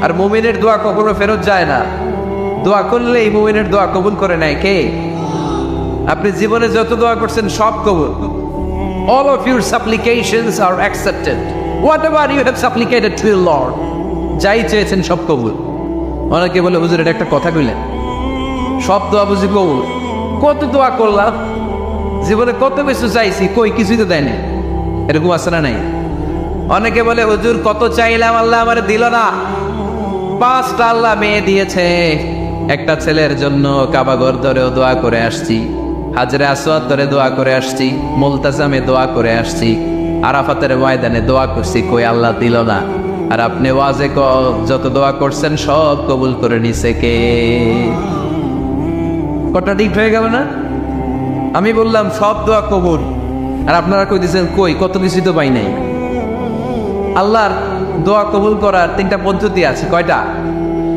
আর মুমিনের দোয়া কখনো ফেরত যায় না। দোয়া করলেই মুমিনের দোয়া কবুল করে নেয় কে? আপনি জীবনে যত দোয়া করছেন সব কবুল। All of your supplications are accepted. Whatever you have supplicated to the Lord, যাই চেয়েছেন সব কবুল। অনেকে বলে হুজুর এটা একটা কথা কইলেন, সব দোয়া বুঝি কবুল? কত দোয়া করলাম, জীবনে কত কিছু চাইছি, কই কিছুই তো দেয়নি। এরকম আছে না নাই? অনেকে বলে হুজুর কত চাইলাম আল্লাহ আমারে দিল না। 5টা আল্লাহ মেয়ে দিয়েছে, একটা ছেলের জন্য কাবাঘর ধরেও দোয়া করে আসছি, হাজরে আসওয়াদ ধরে দোয়া করে আসছি, মুলতাজামে দোয়া করে আসছি, আরাফাতের ময়দানে দোয়া করছি, কই আল্লাহ দিল না। আর আপনি ওয়াজে যত দোয়া করছেন সব কবুল করে নিছে কে? কটা ঠিক হয়ে গেল না? আমি বললাম সব দোয়া কবুল, আর আপনারা কই দিয়েছেন কই কত কিছুই তো পাই নাই। আল্লাহর দোয়া কবুল করার 3টা পদ্ধতি আছে। কয়টা?